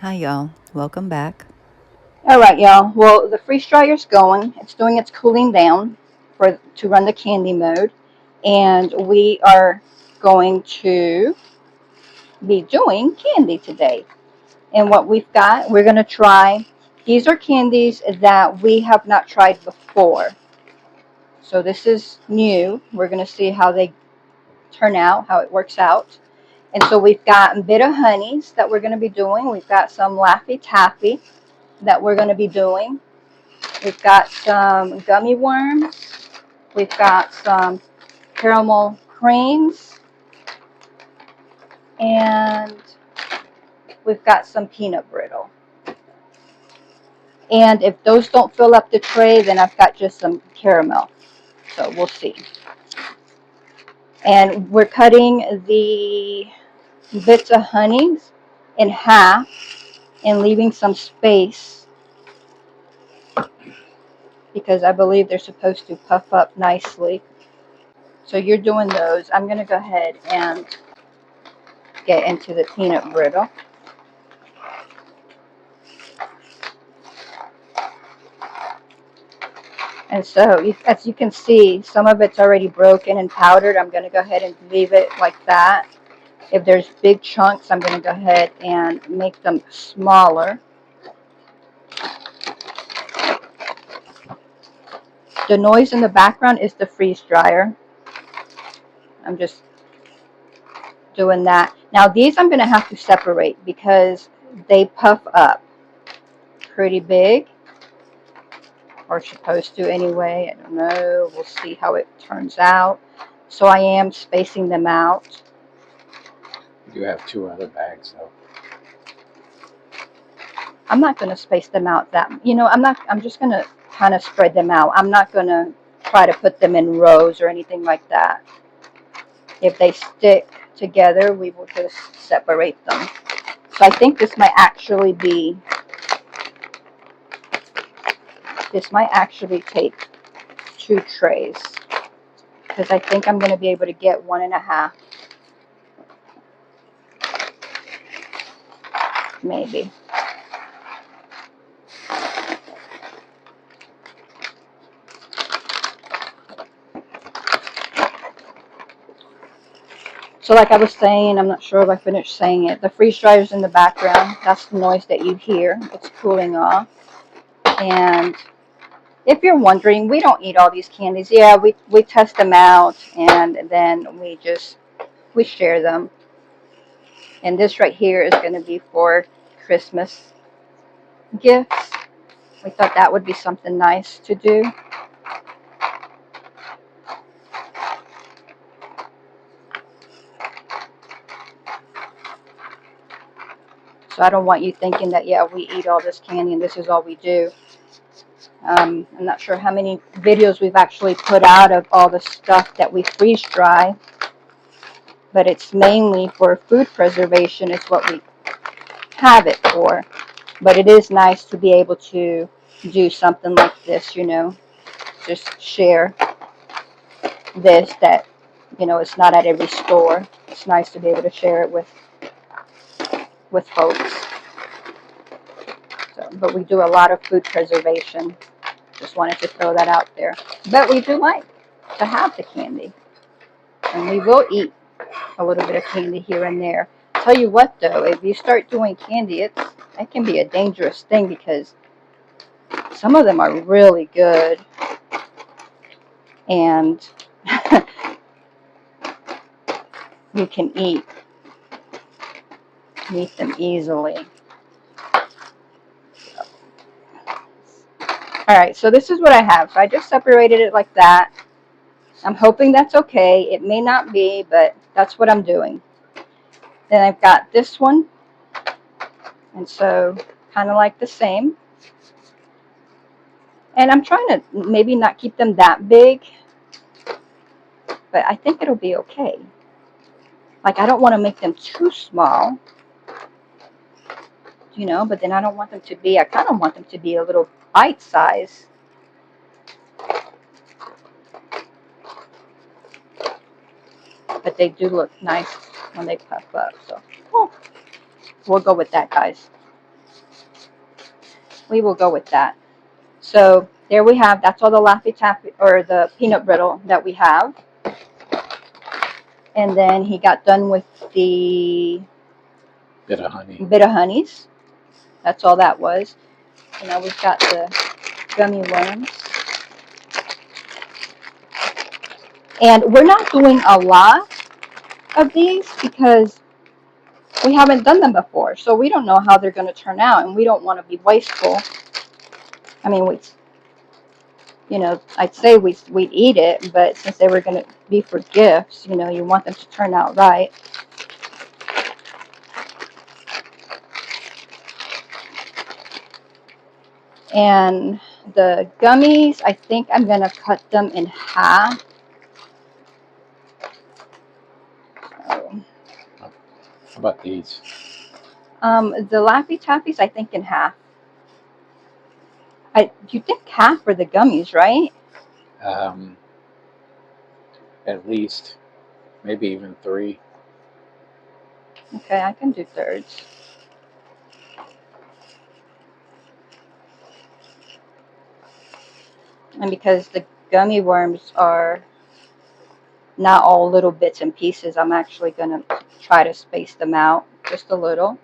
Hi, y'all. Welcome back. All right, y'all. Well, the freeze dryer's going. It's doing its cooling down for to run the candy mode, and we are going to be doing candy today. And what we've got, we're going to try. These are candies that we have not tried before. So this is new. We're going to see how they turn out, how it works out. And so we've got Bitter Honeys that we're going to be doing. We've got some Laffy Taffy that we're going to be doing. We've got some gummy worms. We've got some caramel creams. And we've got some peanut brittle. And if those don't fill up the tray, then I've got just some caramel. So we'll see. And we're cutting the bits of honeys in half and leaving some space because I believe they're supposed to puff up nicely. So you're doing those. I'm going to go ahead and get into the peanut brittle. And so, as you can see, some of it's already broken and powdered. I'm going to go ahead and leave it like that. If there's big chunks, I'm going to go ahead and make them smaller. The noise in the background is the freeze dryer. I'm just doing that. Now, these I'm going to have to separate because they puff up pretty big, or supposed to anyway. I don't know. We'll see how it turns out. So I am spacing them out. You have two other bags, though. I'm not going to space them out I'm just going to kind of spread them out. I'm not going to try to put them in rows or anything like that. If they stick together, we will just separate them. So I think this might actually take 2 trays because I think I'm going to be able to get 1.5, maybe. So like I was saying, I'm not sure if I finished saying it. The freeze dryer's in the background. That's the noise that you hear. It's cooling off. And if you're wondering, we don't eat all these candies. Yeah, we test them out and then we share them. And this right here is going to be for Christmas gifts. We thought that would be something nice to do. So I don't want you thinking that, yeah, we eat all this candy and this is all we do. I'm not sure how many videos we've actually put out of all the stuff that we freeze dry, but it's mainly for food preservation is what we have it for. But it is nice to be able to do something like this, just share this that, it's not at every store. It's nice to be able to share it with folks. So, but we do a lot of food preservation. Just wanted to throw that out there. But we do like to have the candy. And we will eat a little bit of candy here and there. Tell you what though, if you start doing candy, it can be a dangerous thing because some of them are really good and you can eat them easily. Alright, so this is what I have. So I just separated it like that. I'm hoping that's okay. It may not be, but that's what I'm doing. Then I've got this one. And so kind of like the same. And I'm trying to maybe not keep them that big, but I think it'll be okay. Like I don't want to make them too small, but then I kind of want them to be a little bite size. But they do look nice when they puff up. So we'll go with that, guys. We will go with that. So there we have, that's all the Laffy Taffy, or the peanut brittle that we have. And then he got done with the Bit of honey. bit of honeys. That's all that was. And now we've got the gummy worms. And we're not doing a lot of these because we haven't done them before. So we don't know how they're going to turn out, and we don't want to be wasteful. I mean, I'd say we'd eat it, but since they were going to be for gifts, you want them to turn out right. And the gummies, I think I'm going to cut them in half. So, How about these? the Laffy Taffies, I think in half. You think half for the gummies, right? At least, maybe even 3. Okay, I can do thirds. And because the gummy worms are not all little bits and pieces, I'm actually going to try to space them out just a little.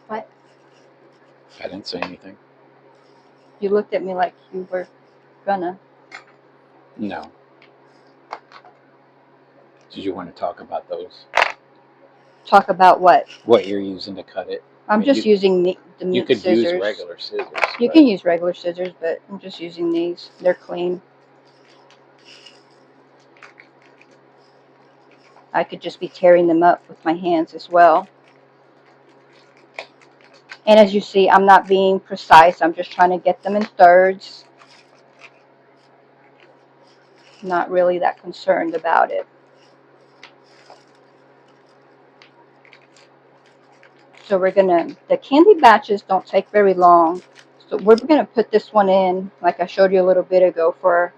What? I didn't say anything. You looked at me like you were gonna. No. Did you want to talk about those? Talk about what? What you're using to cut it? I'm just using the meat You could scissors. use regular scissors. You can use regular scissors, but I'm just using these. They're clean. I could just be tearing them up with my hands as well. And as you see, I'm not being precise. I'm just trying to get them in thirds. Not really that concerned about it. So the candy batches don't take very long. So we're going to put this one in, like I showed you a little bit ago, for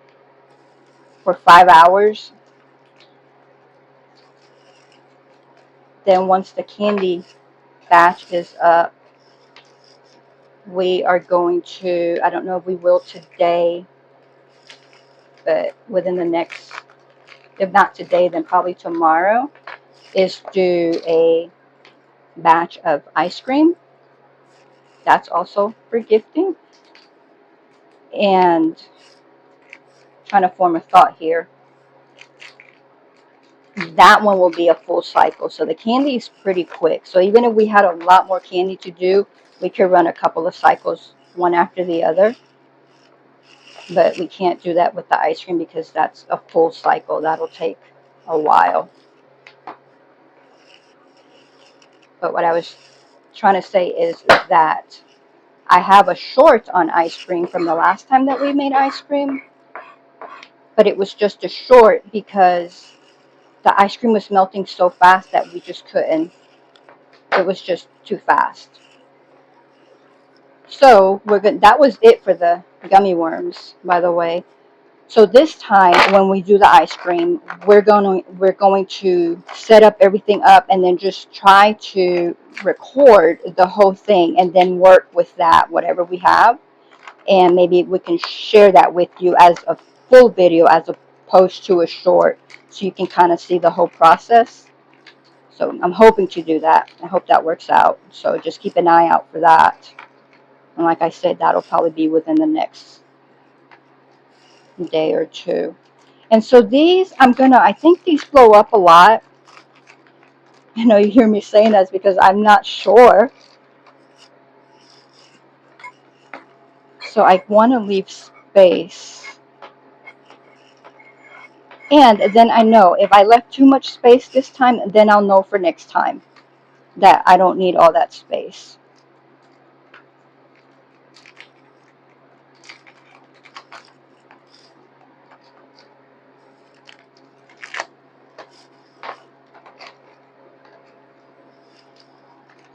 5 hours. Then once the candy batch is up, we are going to, I don't know if we will today, but within the next, if not today, then probably tomorrow, is do a batch of ice cream. That's also for gifting. And trying to form a thought here. That one will be a full cycle. So the candy is pretty quick. So even if we had a lot more candy to do, we could run a couple of cycles one after the other. But we can't do that with the ice cream because that's a full cycle. That'll take a while. But what I was trying to say is that I have a short on ice cream from the last time that we made ice cream. But it was just a short because the ice cream was melting so fast that we just couldn't. It was just too fast. So that was it for the gummy worms, by the way. So this time when we do the ice cream, we're going to set up everything up and then just try to record the whole thing and then work with that, whatever we have. And maybe we can share that with you as a full video as opposed to a short, so you can kind of see the whole process. So I'm hoping to do that. I hope that works out. So just keep an eye out for that. And like I said, that'll probably be within the next day or two. And so these, I think these blow up a lot. I know you hear me saying that because I'm not sure. So I want to leave space. And then I know if I left too much space this time, then I'll know for next time that I don't need all that space.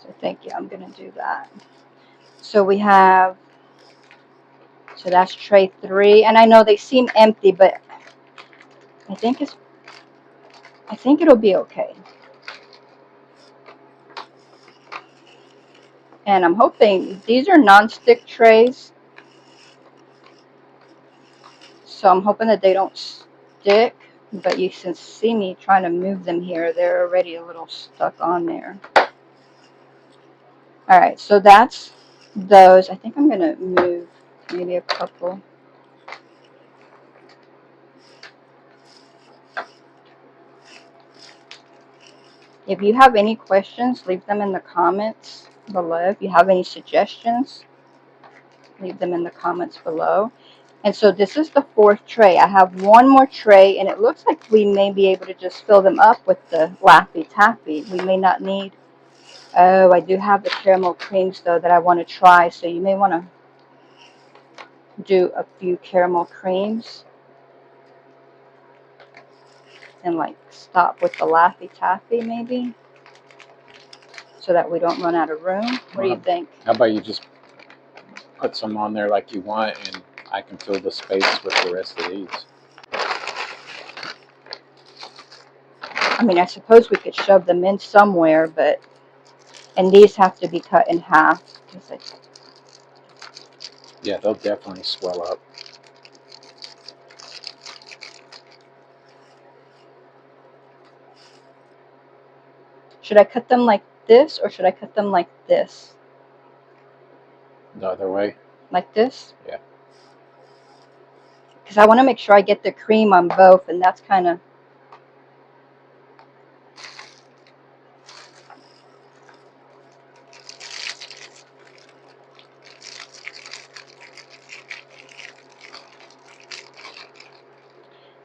So thank you. I'm going to do that. So we have, so that's tray 3. And I know they seem empty, but I think it'll be okay. And I'm hoping, these are non-stick trays, so I'm hoping that they don't stick, but you can see me trying to move them here. They're already a little stuck on there. Alright, so that's those. I think I'm going to move maybe a couple. If you have any questions, leave them in the comments below. If you have any suggestions, leave them in the comments below. And so this is the fourth tray. I have one more tray, and it looks like we may be able to just fill them up with the Laffy Taffy. We may not need... Oh, I do have the caramel creams, though, that I want to try. So you may want to do a few caramel creams and, like, stop with the Laffy Taffy, maybe, so that we don't run out of room. What do you think? How about you just put some on there like you want, and I can fill the space with the rest of these. I mean, I suppose we could shove them in somewhere, but... And these have to be cut in half. Yeah, they'll definitely swell up. Should I cut them like this, or should I cut them like this? The other way? Like this? Yeah. Because I want to make sure I get the cream on both, and that's kind of...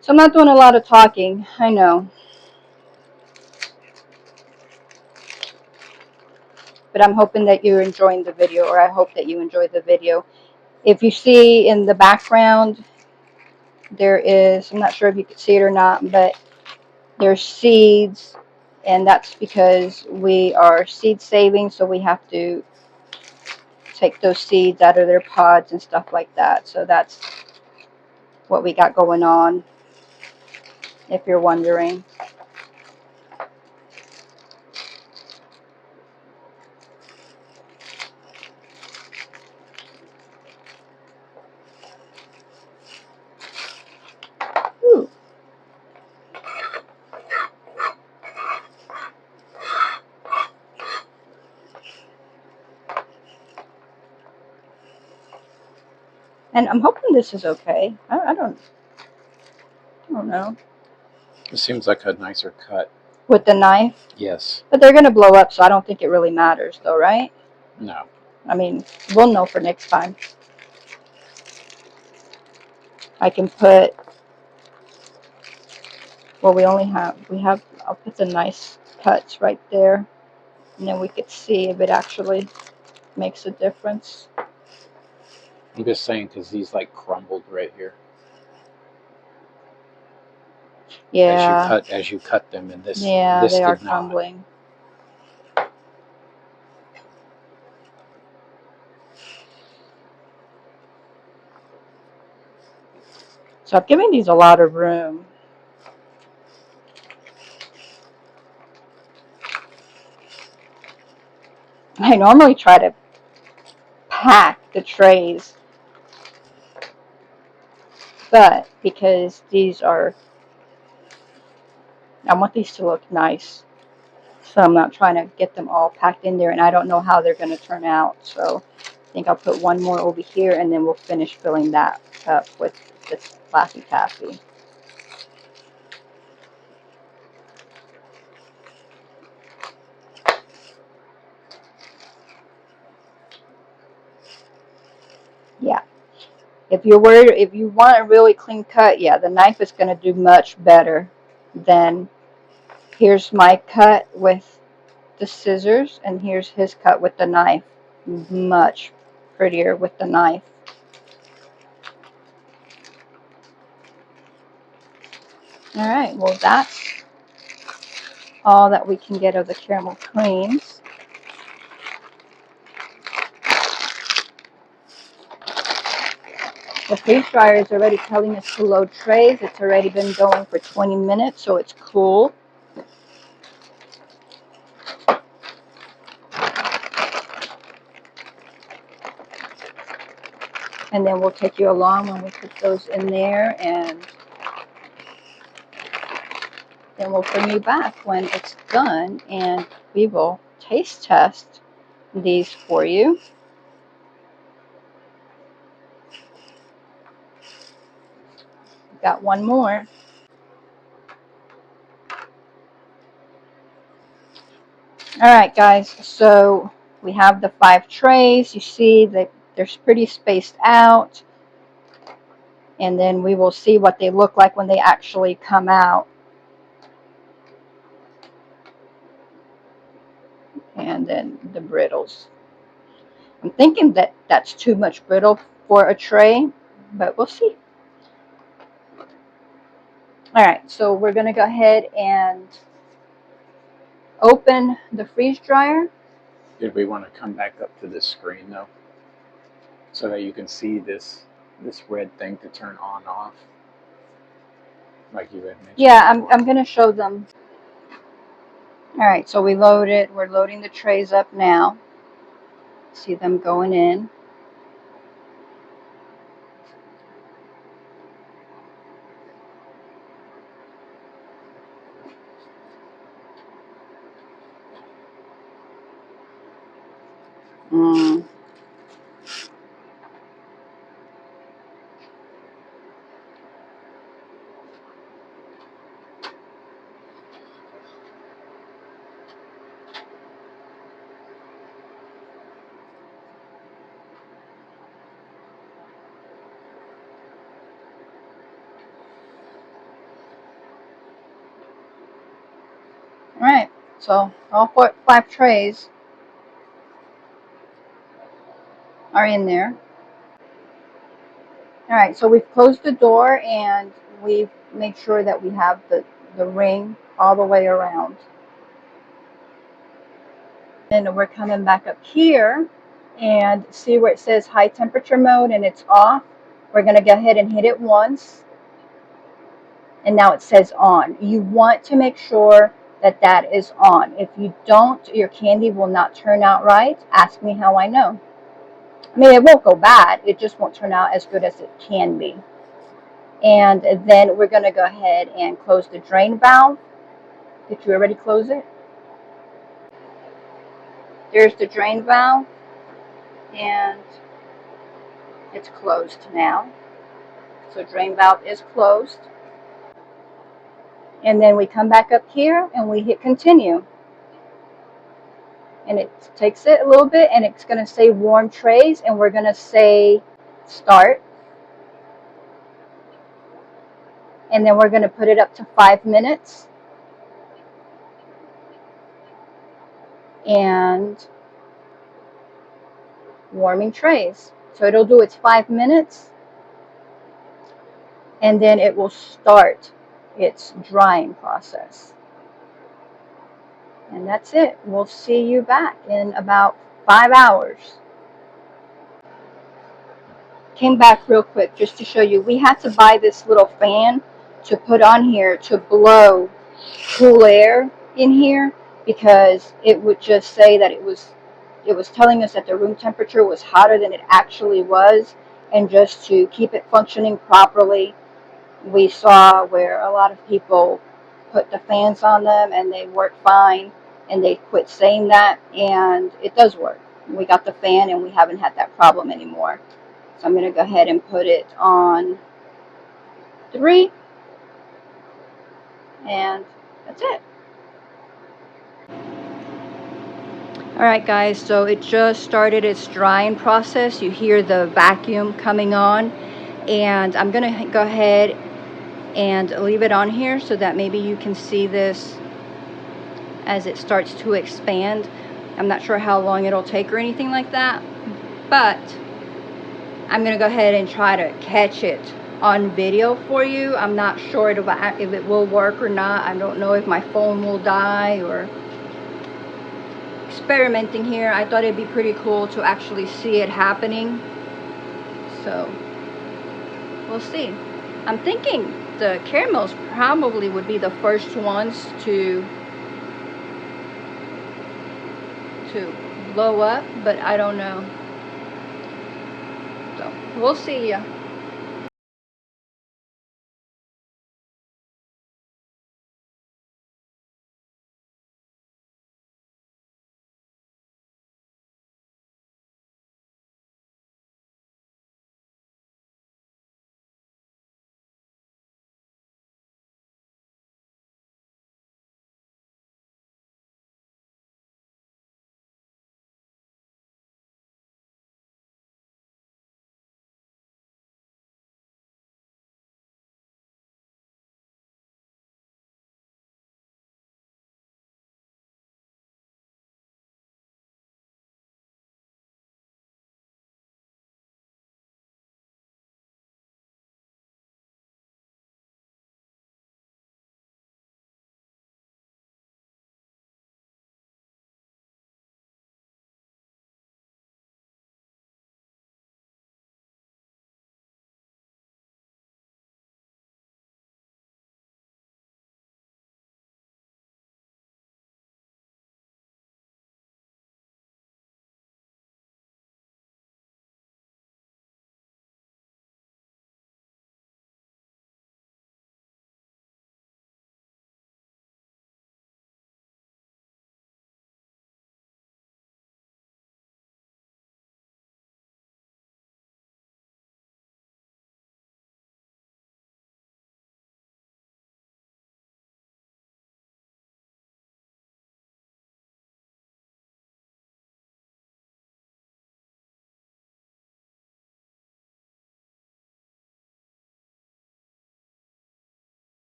So I'm not doing a lot of talking, I know. But I'm hoping that you're enjoying the video, or I hope that you enjoy the video. If you see in the background, there is... I'm not sure if you can see it or not, but there's seeds, and that's because we are seed saving, so we have to take those seeds out of their pods and stuff like that. So that's what we got going on, if you're wondering. Ooh. And I'm hoping this is okay. I don't know. It seems like a nicer cut. With the knife? Yes. But they're going to blow up, so I don't think it really matters, though, right? No. I mean, we'll know for next time. I can put... Well, I'll put the nice cuts right there. And then we could see if it actually makes a difference. I'm just saying because these like crumbled right here. Yeah. As you cut them, and this. Yeah, this they are did not. crumbling. So I'm giving these a lot of room. I normally try to pack the trays, but because these are... I want these to look nice, so I'm not trying to get them all packed in there, and I don't know how they're going to turn out. So I think I'll put one more over here, and then we'll finish filling that up with this Laffy Taffy. Yeah. If you're worried, if you want a really clean cut, yeah, the knife is going to do much better than... Here's my cut with the scissors, and here's his cut with the knife. Much prettier with the knife. Alright, well that's all that we can get of the caramel creams. The freeze dryer is already telling us to load trays. It's already been going for 20 minutes, so it's cool. And then we'll take you along when we put those in there, and then we'll bring you back when it's done, and we will taste test these for you. Got one more. Alright guys, so we have the 5 trays. You see that they're pretty spaced out. And then we will see what they look like when they actually come out. And then the brittles. I'm thinking that that's too much brittle for a tray, but we'll see. Alright, so we're going to go ahead and open the freeze dryer. Did we want to come back up to this screen though, so that you can see this red thing to turn on off, like you had mentioned? Yeah, I'm going to show them. Alright, so we load it. We're loading the trays up now. See them going in. Mm. Alright, so all 5 trays are in there. Alright, so we've closed the door and we've made sure that we have the ring all the way around. And we're coming back up here and see where it says high temperature mode and it's off. We're going to go ahead and hit it once. And now it says on. You want to make sure that that is on. If you don't, your candy will not turn out right. Ask me how I know. I mean, it won't go bad. It just won't turn out as good as it can be. And then we're going to go ahead and close the drain valve. Did you already close it? There's the drain valve. And it's closed now. So drain valve is closed. And then we come back up here and we hit continue. And it takes it a little bit and it's going to say warm trays and we're going to say start. And then we're going to put it up to 5 minutes. And warming trays. So it'll do its 5 minutes. And then it will start its drying process. And that's it. We'll see you back in about 5 hours. Came back real quick just to show you. We had to buy this little fan to put on here to blow cool air in here because it would just say that it was telling us that the room temperature was hotter than it actually was. And just to keep it functioning properly, we saw where a lot of people put the fans on them and they work fine, and they quit saying that, and it does work. We got the fan and we haven't had that problem anymore. So I'm going to go ahead and put it on 3, and that's it. Alright guys, so it just started its drying process. You hear the vacuum coming on, and I'm going to go ahead and leave it on here so that maybe you can see this as it starts to expand. I'm not sure how long it'll take or anything like that, but I'm going to go ahead and try to catch it on video for you. I'm not sure if it will work or not. I don't know if my phone will die or experimenting here. I thought it'd be pretty cool to actually see it happening. So we'll see. I'm thinking the caramels probably would be the first ones to blow up, but I don't know. So we'll see ya.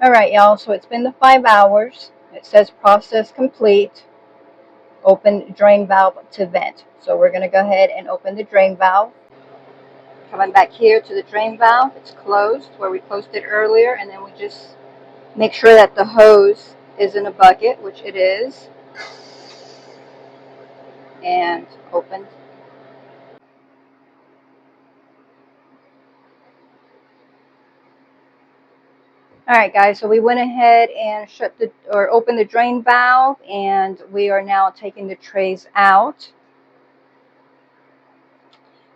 Alright, y'all, so it's been the 5 hours. It says process complete. Open drain valve to vent. So we're going to go ahead and open the drain valve. Coming back here to the drain valve, it's closed where we closed it earlier, and then we just make sure that the hose is in a bucket, which it is, and open. Alright guys, so we went ahead and opened the drain valve, and we are now taking the trays out.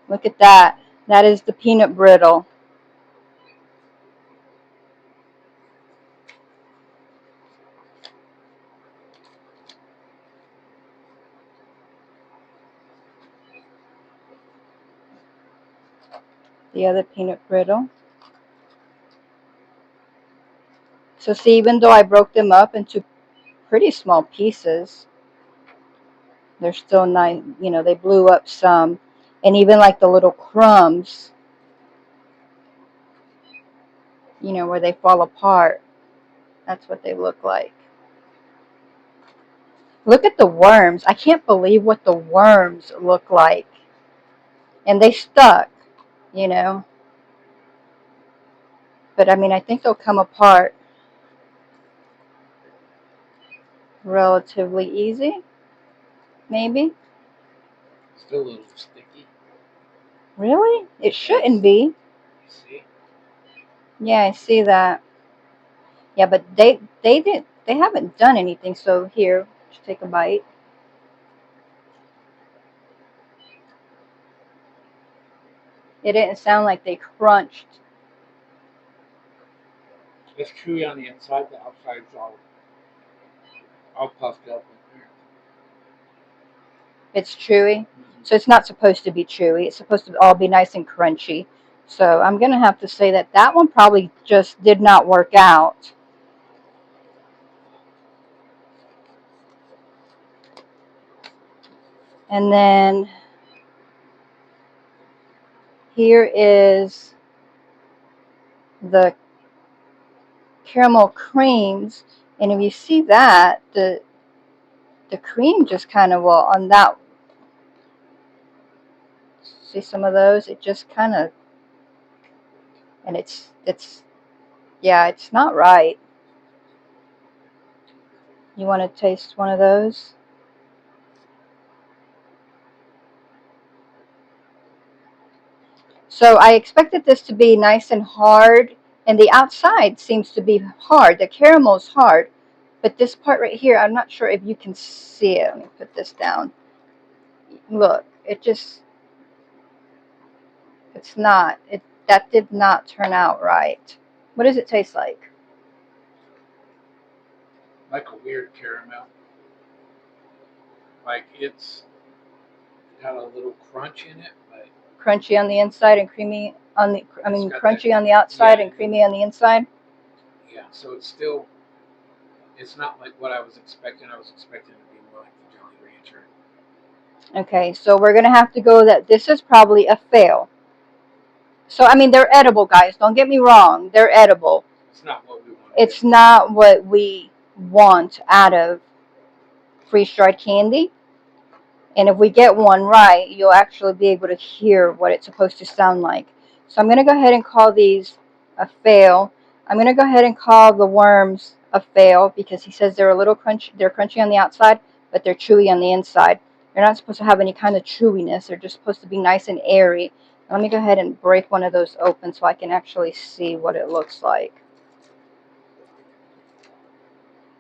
Look at that. That is the peanut brittle. The other peanut brittle. So see, even though I broke them up into pretty small pieces, they're still nice. You know, they blew up some. And even like the little crumbs, you know, where they fall apart, that's what they look like. Look at the worms. I can't believe what the worms look like. And they stuck, you know. But I mean, I think they'll come apart relatively easy. Maybe. Still a little sticky. Really? It shouldn't be. See? Yeah, I see that. Yeah, but they haven't done anything. So here, just take a bite. It didn't sound like they crunched. It's chewy on the inside. The outside's all puffed up. It's chewy. So it's not supposed to be chewy. It's supposed to all be nice and crunchy. So I'm going to have to say that that one probably just did not work out. And then here is the caramel creams. And if you see that, the cream just kind of, well, on that, see some of those? It just kind of, and yeah, it's not right. You want to taste one of those? So I expected this to be nice and hard, and the outside seems to be hard. The caramel's hard, but this part right here, I'm not sure if you can see it. Let me put this down. Look, it's not. That did not turn out right. What does it taste like? Like a weird caramel. Like it's got a little crunch in it, but Crunchy on the inside and creamy on the, crunchy on the outside and creamy on the inside? Yeah, so it's not like what I was expecting. I was expecting it to be more like the Jolly Rancher. Okay, so we're going to have to go that this is probably a fail. So, I mean, they're edible, guys. Don't get me wrong. They're edible. It's not what we want. It's not what we want out of freeze-dried candy. And if we get one right, you'll actually be able to hear what it's supposed to sound like. So I'm going to go ahead and call these a fail. I'm going to go ahead and call the worms a fail because he says they're a little crunchy. They're crunchy on the outside, but they're chewy on the inside. They're not supposed to have any kind of chewiness. They're just supposed to be nice and airy. Let me go ahead and break one of those open so I can actually see what it looks like.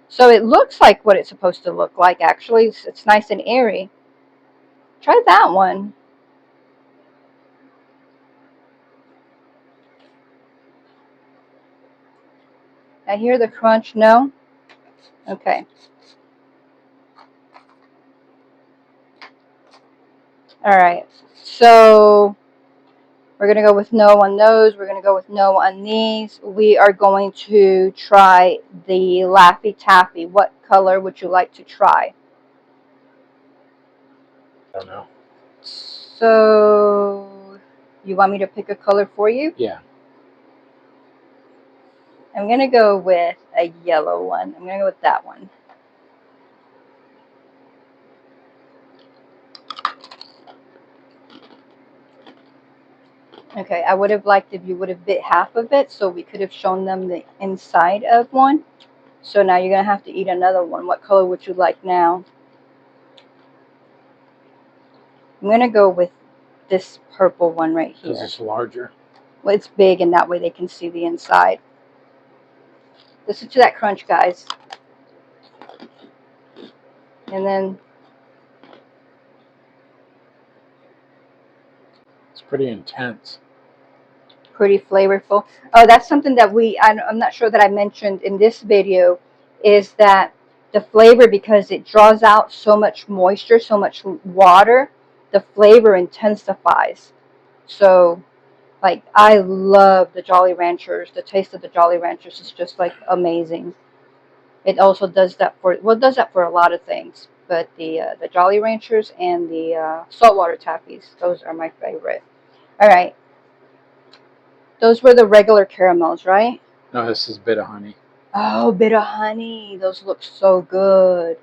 So it looks like what it's supposed to look like, actually. It's nice and airy. Try that one. I hear the crunch. No? Okay. Alright. So we're going to go with no on those. We're going to go with no on these. We are going to try the Laffy Taffy. What color would you like to try? I don't know. So you want me to pick a color for you? Yeah. I'm going to go with a yellow one. I'm going to go with that one. Okay, I would have liked if you would have bit half of it so we could have shown them the inside of one. So now you're going to have to eat another one. What color would you like now? I'm going to go with this purple one right here. Because it's larger. Well, it's big and that way they can see the inside. Listen to that crunch, guys. And then It's pretty intense. pretty flavorful. Oh, that's something that I'm not sure that I mentioned in this video, is that the flavor, because it draws out so much moisture, so much water, the flavor intensifies. So, like, I love the Jolly Ranchers. The taste of the Jolly Ranchers is just, like, amazing. It also does that for, well, it does that for a lot of things. But the Jolly Ranchers and the saltwater Taffies, those are my favorite. All right. Those were the regular caramels, right? No, this is Bit of Honey. Oh, bit of honey. Those look so good.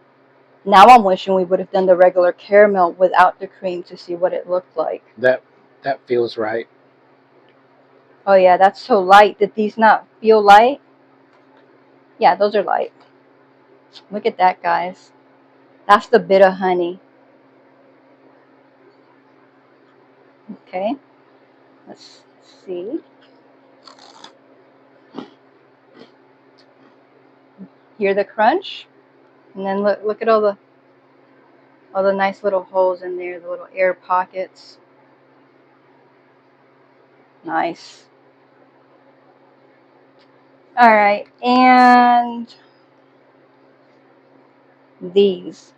Now I'm wishing we would have done the regular caramel without the cream to see what it looked like. That feels right. Oh, yeah, that's so light. Did these not feel light? Yeah, those are light. Look at that, guys. That's the bit of honey. Okay. Let's see. Hear the crunch? And then look at all the nice little holes in there, the little air pockets. Nice. All right, and these.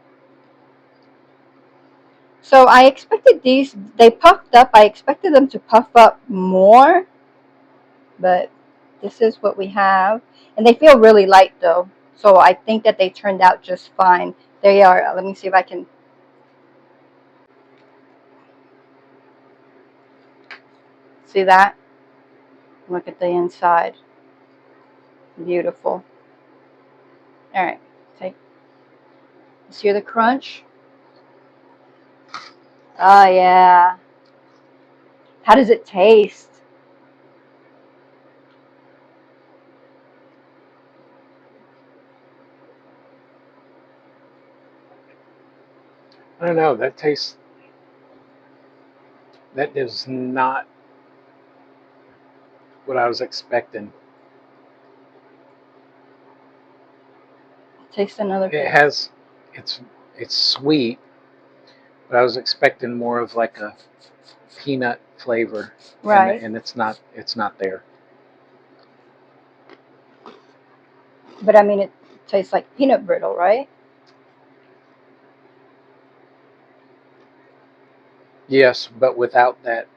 So I expected these, they puffed up. I expected them to puff up more, but this is what we have. And they feel really light though. So I think that they turned out just fine. They are, let me see if I can. See that? Look at the inside. Beautiful. All right, take. Let's hear the crunch. Oh yeah. How does it taste? I don't know. That tastes. That is not what I was expecting. Taste another It bit. has. It's sweet, but I was expecting more of like a peanut flavor, Right. and it's not there. But I mean, it tastes like peanut brittle, right? Yes, but without that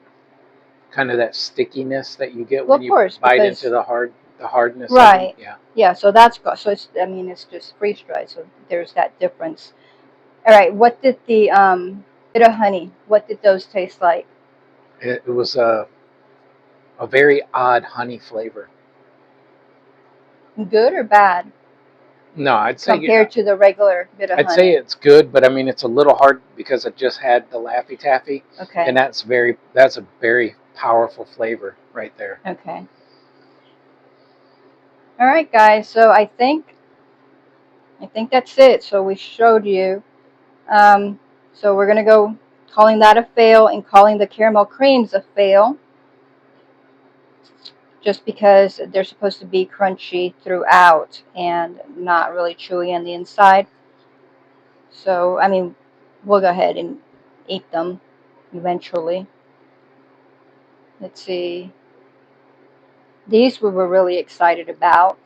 kind of that stickiness that you get Well, when of you course, bite because into the hardness of them. right. Yeah. Yeah, so that's good. So it's, I mean, it's just freeze dried. So there's that difference. All right. What did the bit of honey? What did those taste like? It was a very odd honey flavor. Good or bad No, compared to the regular bit of I'd say honey? it's good, but I mean it's a little hard because I just had the Laffy Taffy, Okay. and that's a very powerful flavor right there. Okay. All right, guys. So I think that's it. So we showed you. So we're gonna go calling that a fail and calling the caramel creams a fail, just because they're supposed to be crunchy throughout and not really chewy on the inside. So I mean, we'll go ahead and eat them eventually. Let's see. These we were really excited about.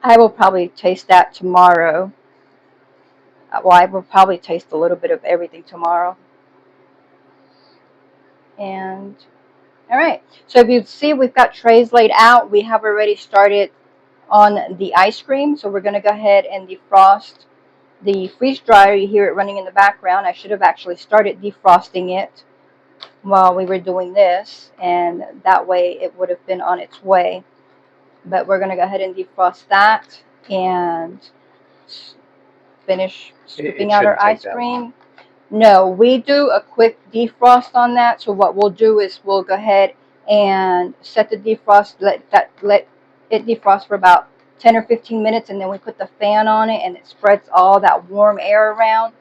I will probably taste that tomorrow. Well, I will probably taste a little bit of everything tomorrow. And all right. So if you see, we've got trays laid out. We have already started on the ice cream. So we're going to go ahead and defrost the freeze dryer. You hear it running in the background. I should have actually started defrosting it while we were doing this, and that way it would have been on its way. But we're going to go ahead and defrost that and finish scooping out our ice cream. No, we do a quick defrost on that. So what we'll do is we'll go ahead and set the defrost, let it defrost for about 10 or 15 minutes, and then we put the fan on it and it spreads all that warm air around,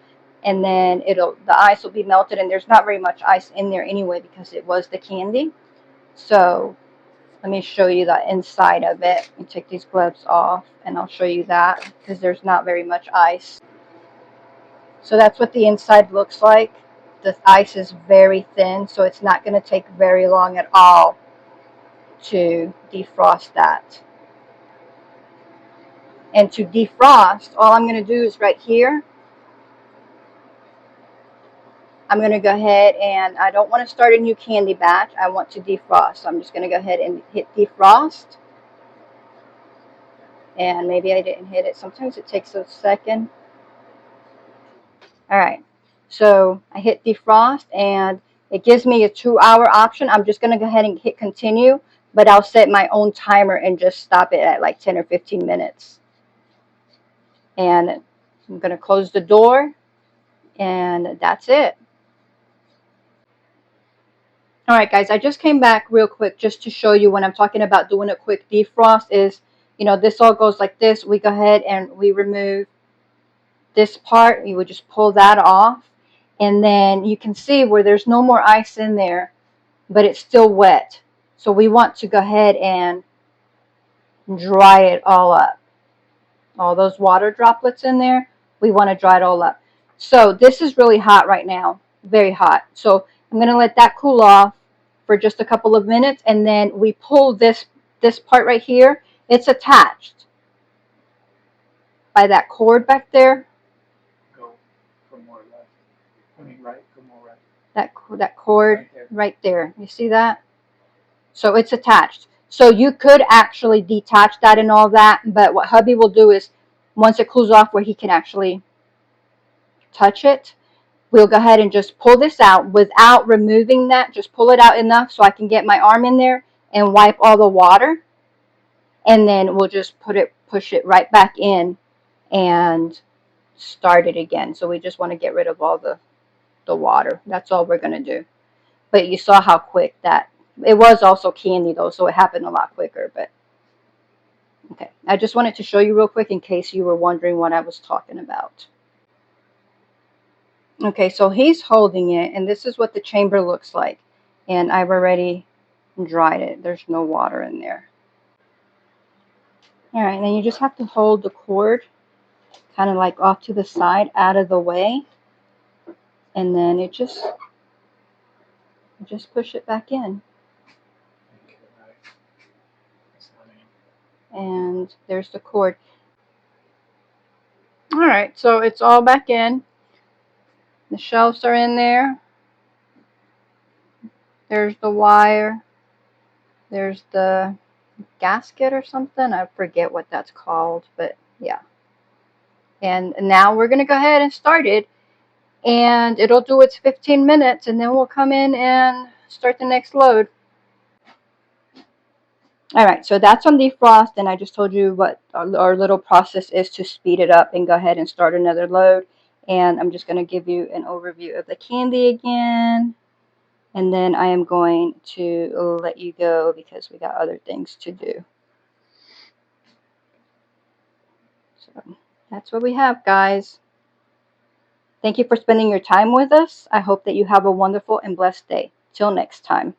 and then the ice will be melted, and there's not very much ice in there anyway because it was the candy. So let me show you the inside of it. Let me take these gloves off and I'll show you that because there's not very much ice. So that's what the inside looks like. The ice is very thin, so it's not going to take very long at all to defrost that. And to defrost, all I'm going to do is right here, I'm going to go ahead and I don't want to start a new candy batch. I want to defrost. So I'm just going to go ahead and hit defrost. And maybe I didn't hit it. Sometimes it takes a second. All right. So I hit defrost and it gives me a 2-hour option. I'm just going to go ahead and hit continue, but I'll set my own timer and just stop it at like 10 or 15 minutes. And I'm going to close the door, and that's it. All right, guys, I just came back real quick just to show you when I'm talking about doing a quick defrost is, this all goes like this. We go ahead and we remove this part. You would just pull that off. And then you can see where there's no more ice in there, but it's still wet. So we want to go ahead and dry it all up. all those water droplets in there. We want to dry it all up. So this is really hot right now, very hot. So I'm going to let that cool off for just a couple of minutes, and then we pull this part right here. It's attached by that cord back there. Go for more left. I mean right, go more right. That cord right there. You see that? So it's attached. So you could actually detach that and all that, but what hubby will do is once it cools off where he can actually touch it, we'll go ahead and just pull this out without removing that. Just pull it out enough so I can get my arm in there and wipe all the water. And then we'll just push it right back in and start it again. So we just want to get rid of all the water. That's all we're going to do. But you saw how quick that, it was also candy though, so it happened a lot quicker. But okay, I just wanted to show you real quick in case you were wondering what I was talking about. Okay, so he's holding it, and this is what the chamber looks like. And I've already dried it. There's no water in there. All right, and then you just have to hold the cord kind of like off to the side, out of the way. And then it just push it back in. And there's the cord. All right, so it's all back in. The shelves are in there. There's the wire. There's the gasket or something. I forget what that's called, but yeah. And now we're going to go ahead and start it. And it'll do its 15 minutes, and then we'll come in and start the next load. All right, so that's on defrost, and I just told you what our little process is to speed it up and go ahead and start another load. And I'm just going to give you an overview of the candy again, and then I am going to let you go because we got other things to do. So that's what we have, guys. Thank you for spending your time with us. I hope that you have a wonderful and blessed day. Till next time.